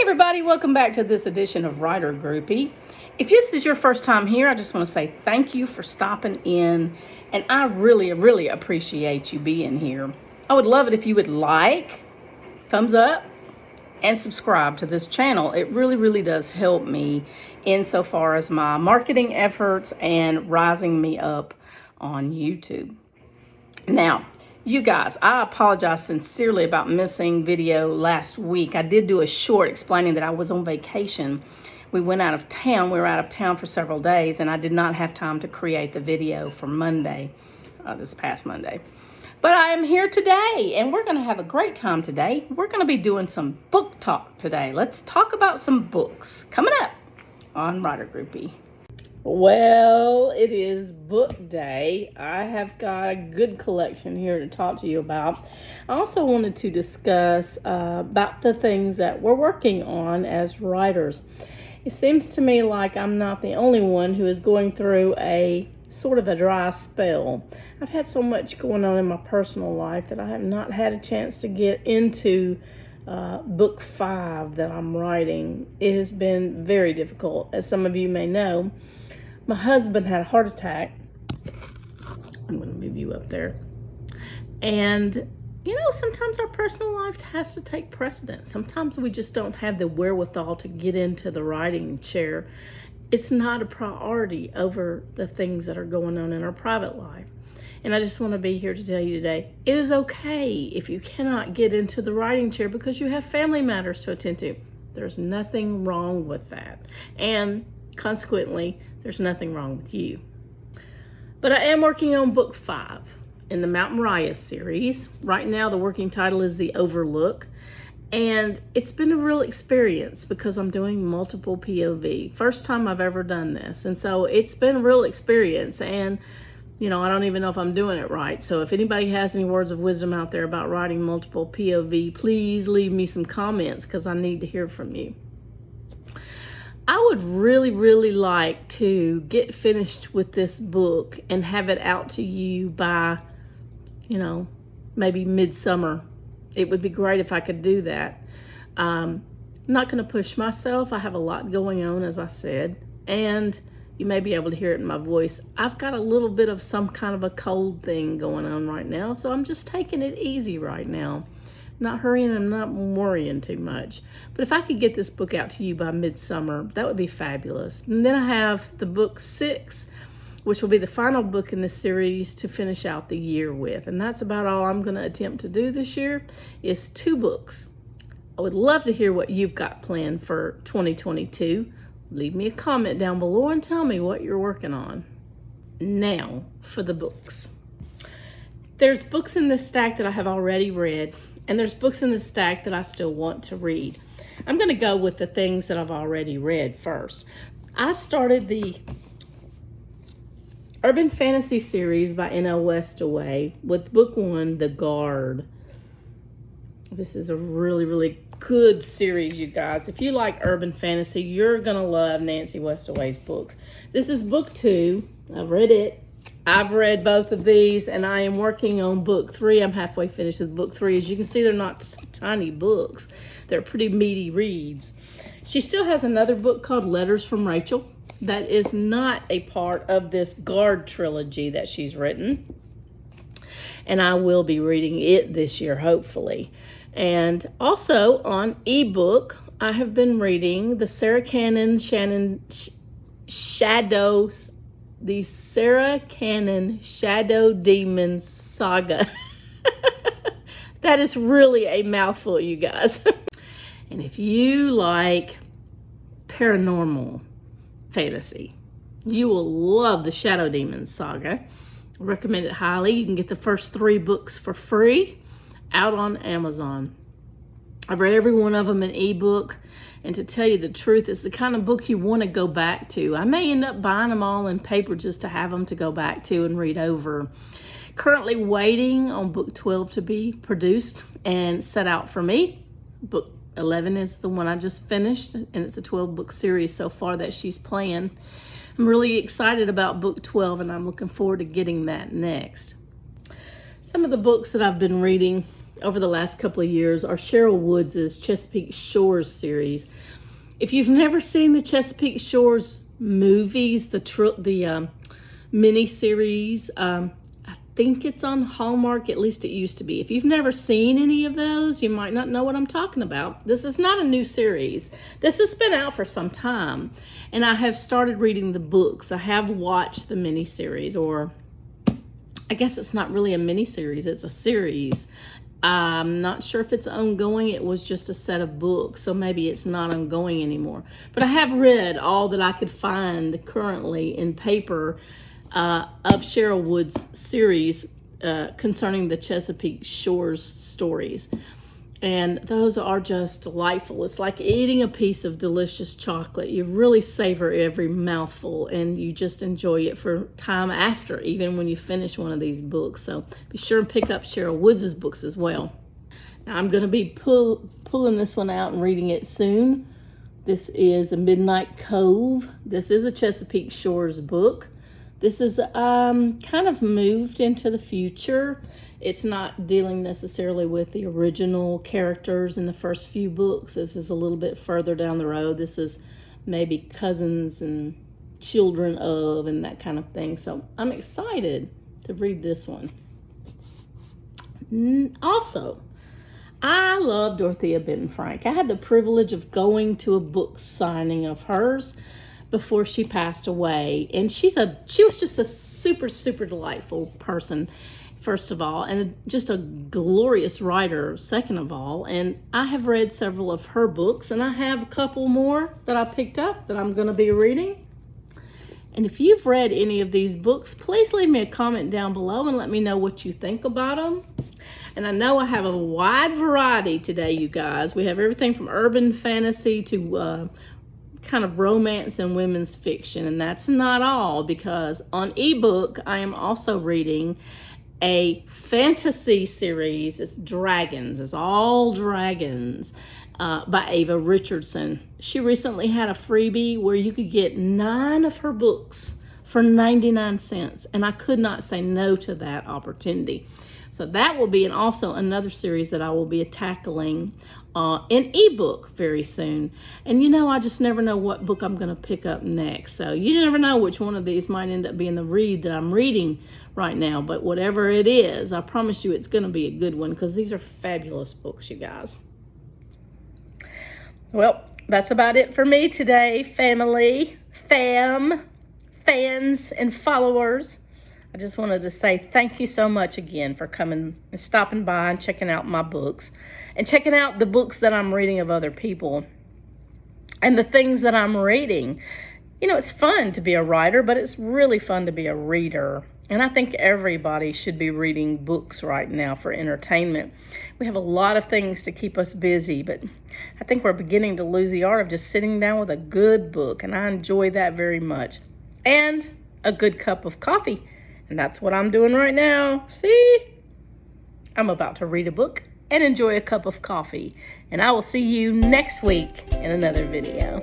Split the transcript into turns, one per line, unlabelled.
everybody, welcome back to this edition of Writer Groupie. If this is your first time here, I just want to say thank you for stopping in, and I really appreciate you being here. I would love it if you would like, thumbs up, and subscribe to this channel. It really does help me insofar as my marketing efforts and rising me up on YouTube. Now, you guys, I apologize sincerely about missing video last week. I did do a short explaining that I was on vacation. We went out of town. We were out of town for several days, and I did not have time to create the video for Monday, this past Monday. But I am here today, and we're going to have a great time today. We're going to be doing some book talk today. Let's talk about some books coming up on Writer Groupie. Well, it is book day. I have got a good collection here to talk to you about. I also wanted to discuss about the things that we're working on as writers. It seems to me like I'm not the only one who is going through a sort of a dry spell. I've had so much going on in my personal life that I have not had a chance to get into book 5 that I'm writing. It has been very difficult. As some of you may know, my husband had a heart attack. I'm going to move you up there. And, you know, sometimes our personal life has to take precedence. Sometimes we just don't have the wherewithal to get into the writing chair. It's not a priority over the things that are going on in our private life. And I just want to be here to tell you today, it is okay if you cannot get into the writing chair because you have family matters to attend to. There's nothing wrong with that. And consequently, there's nothing wrong with you. But I am working on book 5 in the Mount Moriah series. Right now, the working title is The Overlook. And it's been a real experience because I'm doing multiple POV. First time I've ever done this. And so it's been a real experience. And, you know, I don't even know if I'm doing it right. So if anybody has any words of wisdom out there about writing multiple POV, please leave me some comments because I need to hear from you. I would really like to get finished with this book and have it out to you by, you know, maybe midsummer. It would be great if I could do that. I'm not going to push myself. I have a lot going on, as I said, and you may be able to hear it in my voice. I've got a little bit of some kind of a cold thing going on right now, so I'm just taking it easy right now. Not hurrying, I'm not worrying too much. But if I could get this book out to you by midsummer, that would be fabulous. And then I have the book 6, which will be the final book in this series to finish out the year with. And that's about all I'm going to attempt to do this year is 2 books. I would love to hear what you've got planned for 2022. Leave me a comment down below and tell me what you're working on. Now for the books. There's books in this stack that I have already read, and there's books in the stack that I still want to read. I'm going to go with the things that I've already read first. I started the Urban Fantasy series by N.L. Westaway with book 1, The Guard. This is a really good series, you guys. If you like urban fantasy, you're going to love Nancy Westaway's books. This is book 2. I've read it. I've read both of these, and I am working on book 3. I'm halfway finished with book 3. As you can see, they're not tiny books. They're pretty meaty reads. She still has another book called Letters from Rachel that is not a part of this Guard trilogy that she's written. And I will be reading it this year, hopefully. And also on ebook, I have been reading the Sarra Cannon the Sarra Cannon Shadow Demons Saga. That is really a mouthful, you guys. And if you like paranormal fantasy, you will love the Shadow Demons Saga. I recommend it highly. You can get the first 3 books for free out on Amazon. I've read every one of them in ebook, and to tell you the truth, it's the kind of book you want to go back to. I may end up buying them all in paper just to have them to go back to and read over. Currently waiting on book 12 to be produced and set out for me. Book 11 is the one I just finished, and it's a 12-book series so far that she's planned. I'm really excited about book 12, and I'm looking forward to getting that next. Some of the books that I've been reading over the last couple of years are Sherryl Woods' Chesapeake Shores series. If you've never seen the Chesapeake Shores movies, the mini series, I think it's on Hallmark, at least it used to be. If you've never seen any of those, you might not know what I'm talking about. This is not a new series. This has been out for some time, and I have started reading the books. I have watched the mini series, or I guess it's not really a mini series, it's a series. I'm not sure if it's ongoing. It was just a set of books, so maybe it's not ongoing anymore. But I have read all that I could find currently in paper of Sherryl Woods' series concerning the Chesapeake Shores stories. And those are just delightful. It's like eating a piece of delicious chocolate. You really savor every mouthful, and you just enjoy it for time after, even when you finish one of these books. So be sure and pick up Sherryl Woods' books as well. Now, I'm going to be pulling this one out and reading it soon. This is A Midnight Cove. This is a Chesapeake Shores book. This is kind of moved into the future. It's not dealing necessarily with the original characters in the first few books. This is a little bit further down the road. This is maybe cousins and children of and that kind of thing. So I'm excited to read this one. Also, I love Dorothea Benton Frank. I had the privilege of going to a book signing of hers before she passed away, and she was just a super, super delightful person, first of all, and just a glorious writer, second of all. And I have read several of her books, and I have a couple more that I picked up that I'm going to be reading. And if you've read any of these books, please leave me a comment down below and let me know what you think about them. And I know I have a wide variety today, you guys. We have everything from urban fantasy to kind of romance and women's fiction. And that's not all, because on ebook, I am also reading a fantasy series. It's dragons. It's all dragons by Ava Richardson. She recently had a freebie where you could get 9 of her books for 99 cents. And I could not say no to that opportunity. So that will be also another series that I will be tackling in ebook very soon. And you know, I just never know what book I'm going to pick up next. So you never know which one of these might end up being the read that I'm reading right now. But whatever it is, I promise you it's going to be a good one, because these are fabulous books, you guys. Well, that's about it for me today, family, fans, and followers. I just wanted to say thank you so much again for coming and stopping by and checking out my books and checking out the books that I'm reading of other people and the things that I'm reading. You know, it's fun to be a writer, but it's really fun to be a reader. And I think everybody should be reading books right now for entertainment. We have a lot of things to keep us busy, but I think we're beginning to lose the art of just sitting down with a good book, and I enjoy that very much. And a good cup of coffee. And that's what I'm doing right now. See? I'm about to read a book and enjoy a cup of coffee. And I will see you next week in another video.